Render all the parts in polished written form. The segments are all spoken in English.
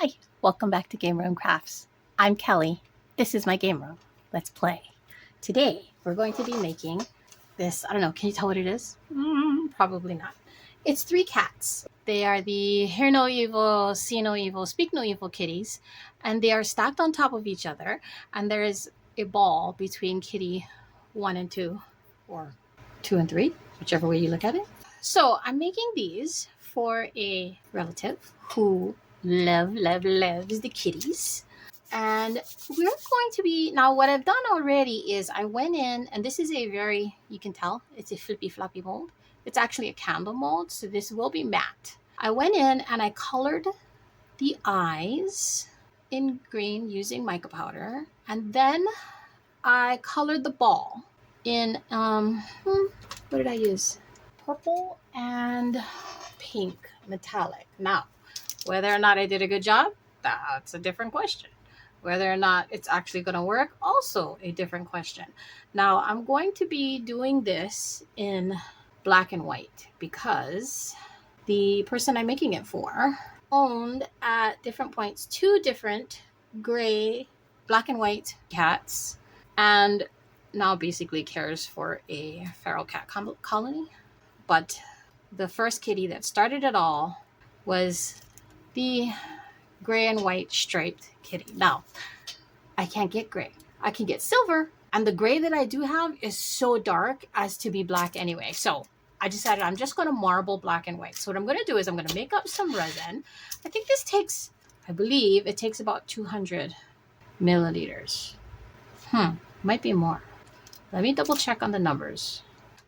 Hi, welcome back to Game Room Crafts. I'm Kelly. This is my game room. Let's play. Today, we're going to be making this, I don't know, can you tell what it is? Probably not. It's 3 cats. They are the Hear No Evil, See No Evil, Speak No Evil kitties, and they are stacked on top of each other, and there is a ball between kitty 1 and 2, or 2 and 3, whichever way you look at it. So I'm making these for a relative who loves the kitties. And we're going to be, now what I've done already is I went in, and this is a very, you can tell, it's a flippy floppy mold. It's actually a candle mold, so this will be matte. I went in and I colored the eyes in green using mica powder. And then I colored the ball in, what did I use? Purple and pink metallic. Now, whether or not I did a good job, that's a different question. Whether or not it's actually going to work, also a different question. Now, I'm going to be doing this in black and white because the person I'm making it for owned at different points 2 different gray, black and white cats, and now basically cares for a feral cat colony. But the first kitty that started it all was the gray and white striped kitty. Now, I can't get gray. I can get silver. And the gray that I do have is so dark as to be black anyway. So I decided I'm just going to marble black and white. So what I'm going to do is I'm going to make up some resin. I think this takes, I believe it takes about 200 milliliters. Might be more. Let me double check on the numbers.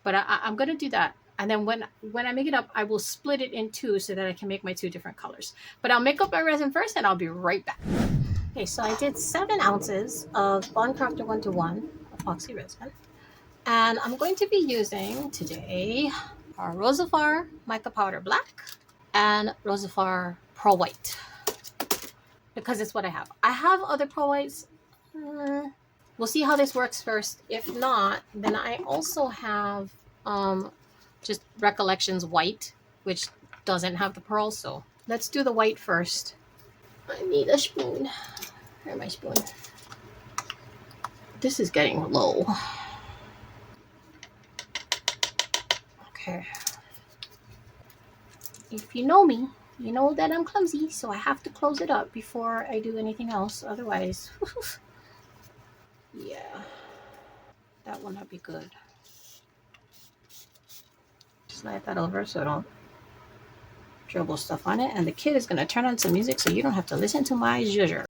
But I'm going to do that. And then when I make it up, I will split it in 2 so that I can make my 2 different colors. But I'll make up my resin first and I'll be right back. Okay, so I did 7 ounces of Bondcrafter 1-to-1 epoxy resin. And I'm going to be using today our Rosafar Mica Powder Black and Rosafar Pearl White. Because it's what I have. I have other Pearl Whites. We'll see how this works first. If not, then I also have just Recollections White, which doesn't have the pearls. So let's do the white first. I need a spoon. Where's my spoon? This is getting low. Okay. If you know me, you know that I'm clumsy, so I have to close it up before I do anything else. Otherwise, yeah, that will not be good. Slide that over so I don't dribble stuff on it. And the kid is going to turn on some music so you don't have to listen to my zhuzher.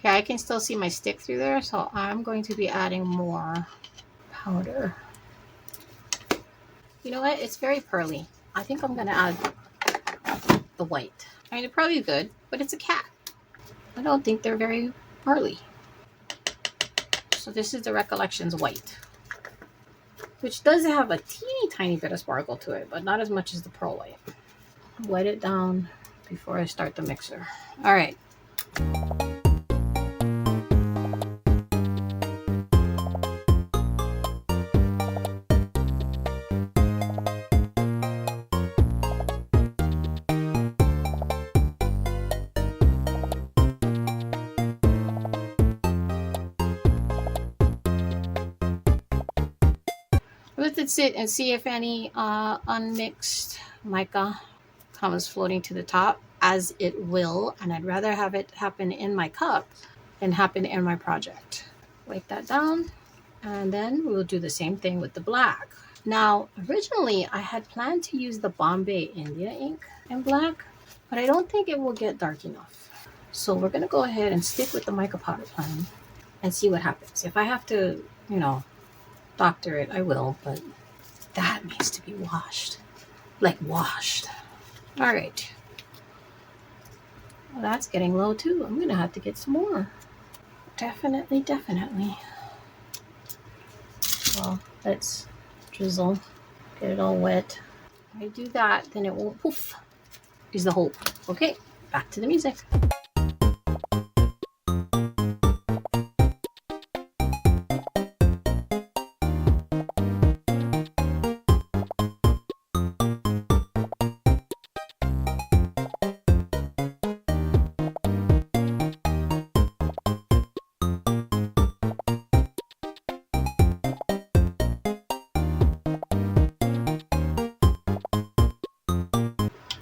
Okay, I can still see my stick through there, so I'm going to be adding more powder. You know what? It's very pearly. I think I'm going to add the white. I mean, it's probably good, but it's a cat. I don't think they're very pearly. So this is the Recollections White, which does have a teeny tiny bit of sparkle to it, but not as much as the Pearl White. Wet it down before I start the mixer. All right. Let it sit and see if any unmixed mica comes floating to the top, as it will. And I'd rather have it happen in my cup than happen in my project. Wipe that down. And then we'll do the same thing with the black. Now, originally I had planned to use the Bombay India ink in black, but I don't think it will get dark enough. So we're going to go ahead and stick with the mica powder plan and see what happens. If I have to, doctor it, I will, but that needs to be washed. Like washed. All right. Well, that's getting low too. I'm going to have to get some more. Definitely. Well, let's drizzle. Get it all wet. If I do that, then it won't poof, is the hope. Okay, back to the music.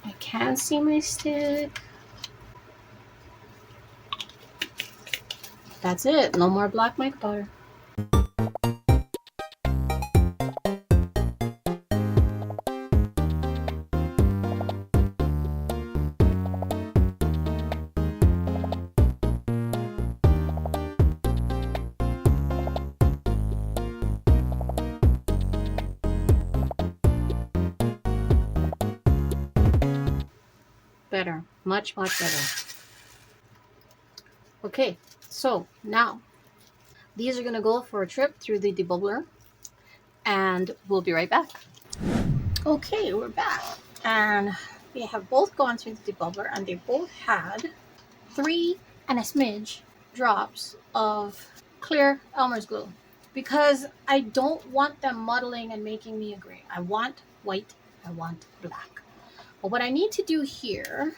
I can't see my stick. That's it. No more black mica powder. Better. Much, much better. Okay, so now these are going to go for a trip through the debubbler, and we'll be right back. Okay, we're back, and we have both gone through the debubbler, and they both had 3 and a smidge drops of clear Elmer's glue, because I don't want them muddling and making me agree. I want white, I want black. But what I need to do here,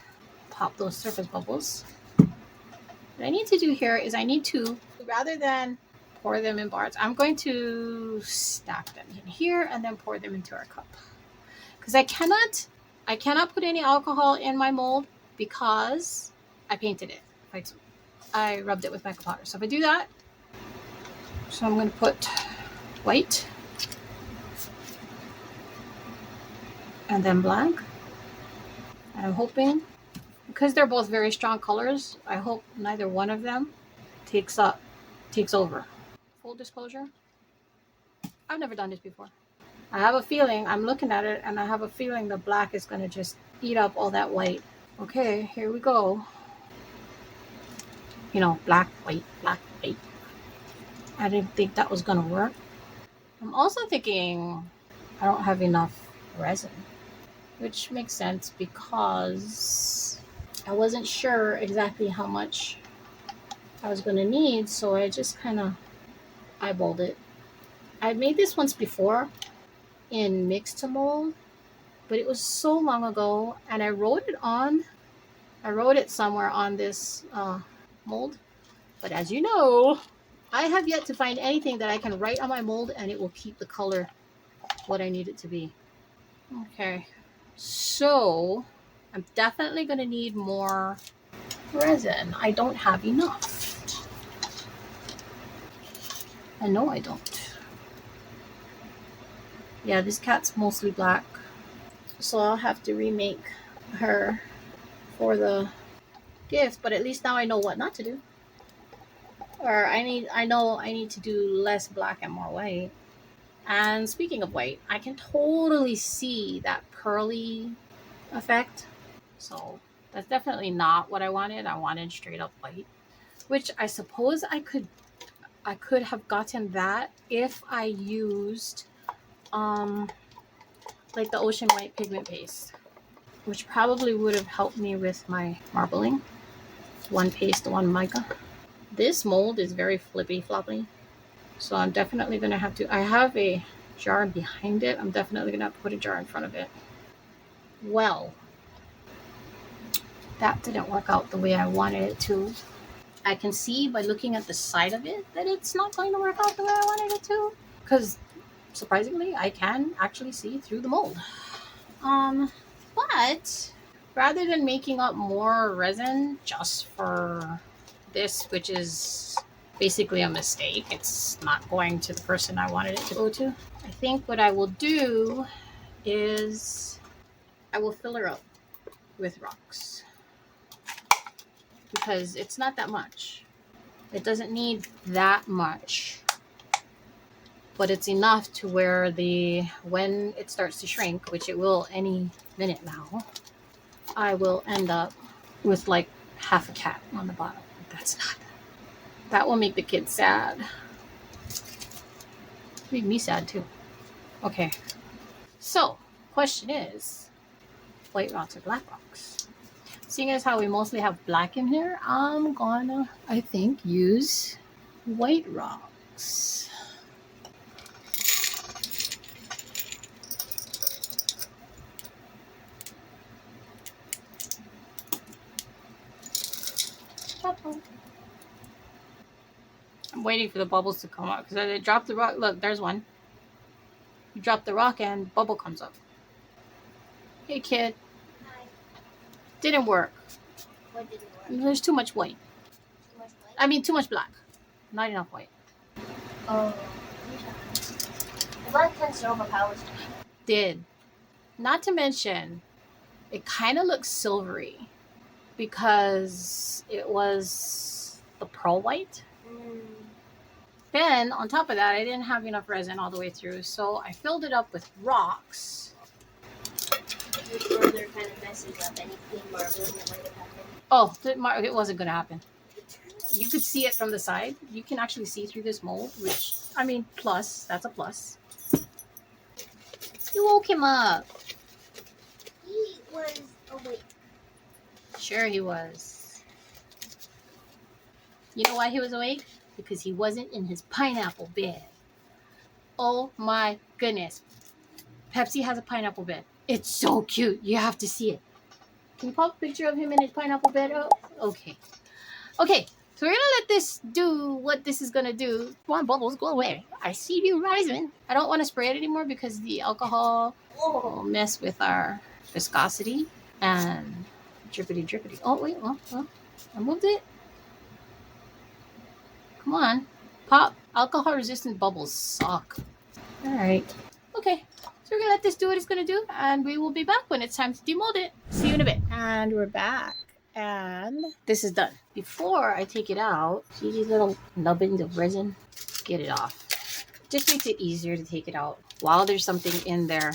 pop those surface bubbles. What I need to do here is I need to, rather than pour them in bars, I'm going to stack them in here and then pour them into our cup. Because I cannot put any alcohol in my mold because I painted it. Like, I rubbed it with mica powder. So if I do that, so I'm going to put white and then black. And I'm hoping, because they're both very strong colors, I hope neither one of them takes over. Full disclosure, I've never done this before. I have a feeling, I'm looking at it, and I have a feeling the black is going to just eat up all that white. Okay, here we go. You know, black, white, black, white. I didn't think that was going to work. I'm also thinking I don't have enough resin, which makes sense because I wasn't sure exactly how much I was going to need, so I just kind of eyeballed it. I've made this once before in mix to mold, but it was so long ago, and I wrote it somewhere on this mold. But as you know, I have yet to find anything that I can write on my mold and it will keep the color what I need it to be. Okay, so I'm definitely going to need more resin. I don't have enough. I know I don't. Yeah, this cat's mostly black, so I'll have to remake her for the gift, but at least now I know what not to do. Or I know I need to do less black and more white. And speaking of white, I can totally see that pearly effect. So that's definitely not what I wanted. I wanted straight up white, which I suppose I could have gotten that if I used like the ocean white pigment paste, which probably would have helped me with my marbling. One paste, one mica. This mold is very flippy floppy, so I'm definitely going to have to, I have a jar behind it. I'm definitely going to have to put a jar in front of it. Well, that didn't work out the way I wanted it to. I can see by looking at the side of it that it's not going to work out the way I wanted it to, because surprisingly I can actually see through the mold. But rather than making up more resin just for this, which is basically a mistake, it's not going to the person I wanted it to go to, I think what I will do is I will fill her up with rocks, because it's not that much. It doesn't need that much, but it's enough to where when it starts to shrink, which it will any minute now, I will end up with like half a cat on the bottom. That will make the kids sad. Make me sad too. Okay, so Question is, white rocks or black rocks? Seeing as how we mostly have black in here, I'm gonna, I think, use white rocks. I'm waiting for the bubbles to come out because I dropped the rock. Look, there's one. You drop the rock and bubble comes up. Hey, kid. Hi. Didn't work. What didn't work? There's too much white. Too much light? I mean, too much black. Not enough white. Oh. The black tends to overpower stuff. Did. Not to mention, it kind of looks silvery because it was the pearl white. Then, on top of that, I didn't have enough resin all the way through, so I filled it up with rocks. Which further kind of messes up anything marbling that might have happened. Oh, it wasn't going to happen. You could see it from the side. You can actually see through this mold, which, I mean, plus. That's a plus. You woke him up. He was awake. Sure he was. You know why he was awake? Because he wasn't in his pineapple bed. Oh my goodness. Pepsi has a pineapple bed. It's so cute. You have to see it. Can you pop a picture of him in his pineapple bed? Oh, okay. Okay, so we're going to let this do what this is going to do. Come on, bubbles, go away. I see you rising. I don't want to spray it anymore because the alcohol will mess with our viscosity and drippity drippity. Oh, wait. Oh, I moved it. Come on. Pop. Alcohol resistant bubbles suck. All right. Okay. So we're going to let this do what it's going to do. And we will be back when it's time to demold it. See you in a bit. And we're back. And this is done. Before I take it out, see these little nubbins of resin? Get it off. Just makes it easier to take it out while there's something in there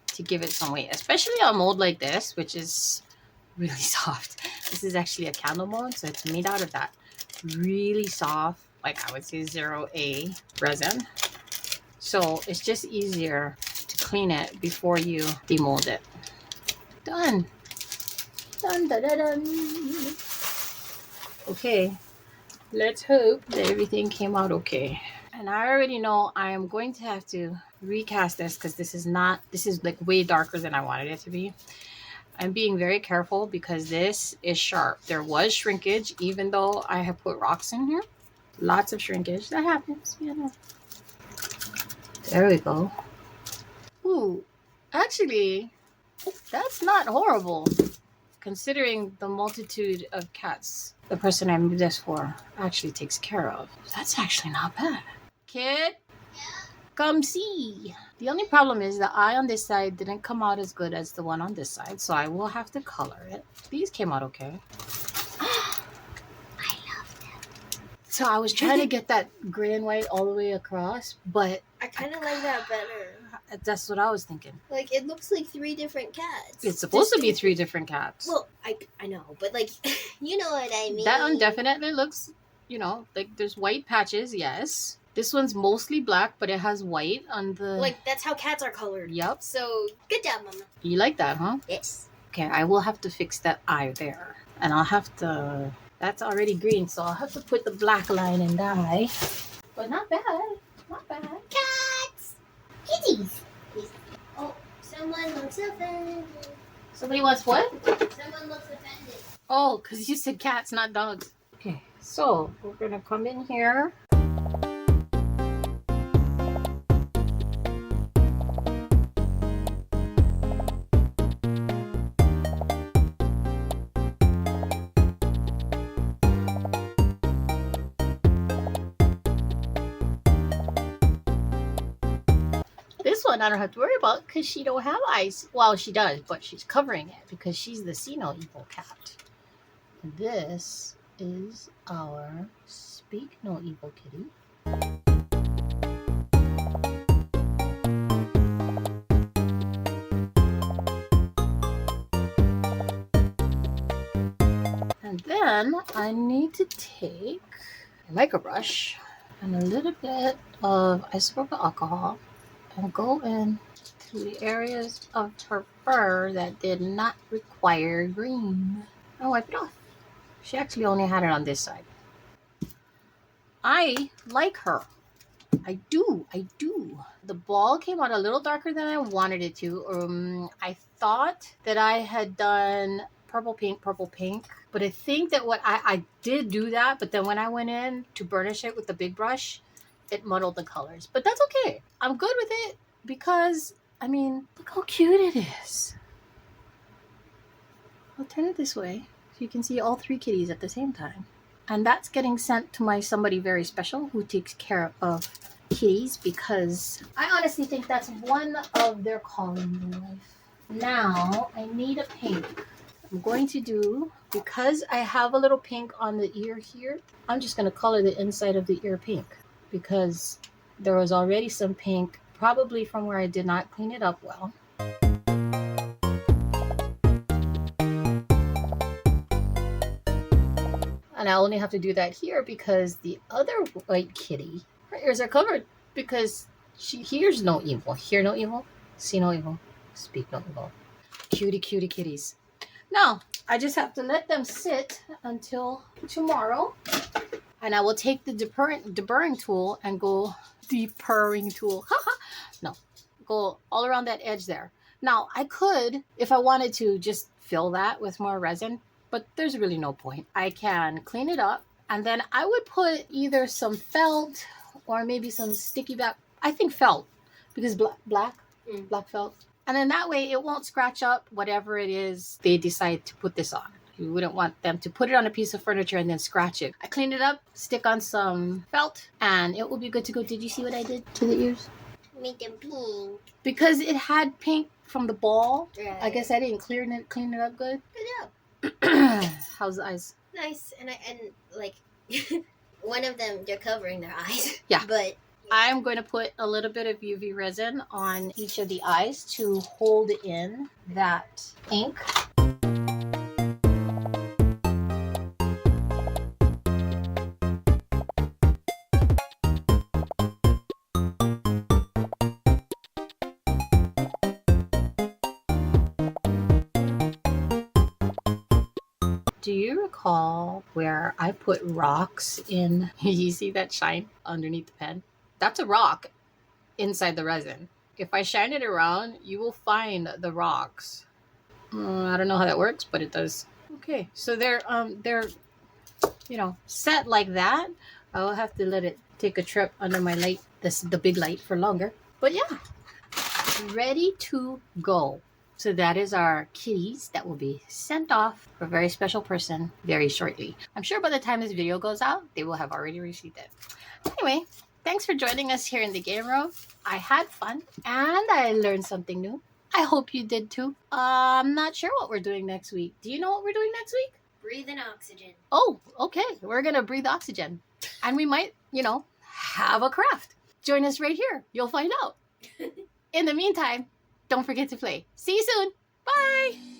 to give it some weight. Especially on a mold like this, which is really soft. This is actually a candle mold. So it's made out of that really soft, like I would say 0A resin. So it's just easier to clean it before you demold it. Done. Dun, dun, dun, dun. Okay, let's hope that everything came out okay. And I already know I am going to have to recast this because this is like way darker than I wanted it to be. I'm being very careful because this is sharp. There was shrinkage, even though I have put rocks in here. Lots of shrinkage. That happens, you know. There we go. Ooh, actually, that's not horrible. Considering the multitude of cats the person I moved this for actually takes care of. That's actually not bad. Kid? Yeah. Come see. The only problem is the eye on this side didn't come out as good as the one on this side, so I will have to color it. These came out okay. I love them. So I was trying to get that gray and white all the way across, but I kind of like that better. That's what I was thinking. Like, it looks like 3 different cats. It's supposed to be 3 different cats. Well, I know, but like, you know what I mean. That one definitely looks, you know, like there's white patches, yes. This one's mostly black, but it has white on the... Like, that's how cats are colored. Yep. So, good job, Mama. You like that, huh? Yes. Okay, I will have to fix that eye there. And I'll have to... That's already green, so I'll have to put the black line and dye. But not bad. Not bad. Cats! Kitties! Oh, someone looks offended. Somebody wants what? Someone looks offended. Oh, because you said cats, not dogs. Okay, so we're going to come in here. This one I don't have to worry about because she don't have eyes. Well, she does, but she's covering it because she's the see no evil cat. And this is our speak no evil kitty. And then I need to take a micro brush and a little bit of isopropyl alcohol and go in to the areas of her fur that did not require green. I'll wipe it off. She actually only had it on this side. I like her. I do. The ball came out a little darker than I wanted it to. I thought that I had done purple, pink, but I think that I did do that, but then when I went in to burnish it with the big brush, it muddled the colors. But that's okay. I'm good with it because, I mean, look how cute it is. I'll turn it this way so you can see all three kitties at the same time. And that's getting sent to my somebody very special who takes care of kitties, because I honestly think that's one of their callings in life. Now I need a pink. I'm going to do, because I have a little pink on the ear here, I'm just going to color the inside of the ear pink, because there was already some pink, probably from where I did not clean it up well. And I only have to do that here because the other white kitty, her ears are covered because she hears no evil. Hear no evil, see no evil, speak no evil. Cutie kitties. Now, I just have to let them sit until tomorrow. And I will take the deburring tool and go, depurring tool. No, go all around that edge there. Now, I could, if I wanted to, just fill that with more resin, but there's really no point. I can clean it up, and then I would put either some felt or maybe some sticky back. I think felt, because black felt. And then that way it won't scratch up whatever it is they decide to put this on. You wouldn't want them to put it on a piece of furniture and then scratch it. I cleaned it up, stick on some felt, and it will be good to go. Did you see what I did to the ears? Make them pink. Because it had pink from the ball. Right. I guess I didn't clean it up good. Good job. How's the eyes? Nice. And like one of them, they're covering their eyes. Yeah. But I'm going to put a little bit of UV resin on each of the eyes to hold in that ink. Do you recall where I put rocks in? You see that shine underneath the pen? That's a rock inside the resin. If I shine it around, you will find the rocks. I don't know how that works, but it does. Okay, so they're set like that. I'll have to let it take a trip under my light, the big light, for longer. But yeah, ready to go. So that is our kitties that will be sent off for a very special person very shortly. I'm sure by the time this video goes out, they will have already received it. Anyway, thanks for joining us here in the game room. I had fun and I learned something new. I hope you did too. I'm not sure what we're doing next week. Do you know what we're doing next week? breathe in oxygen. Oh, okay. We're going to breathe oxygen. And we might, have a craft. Join us right here. You'll find out. In the meantime, don't forget to play. See you soon. Bye.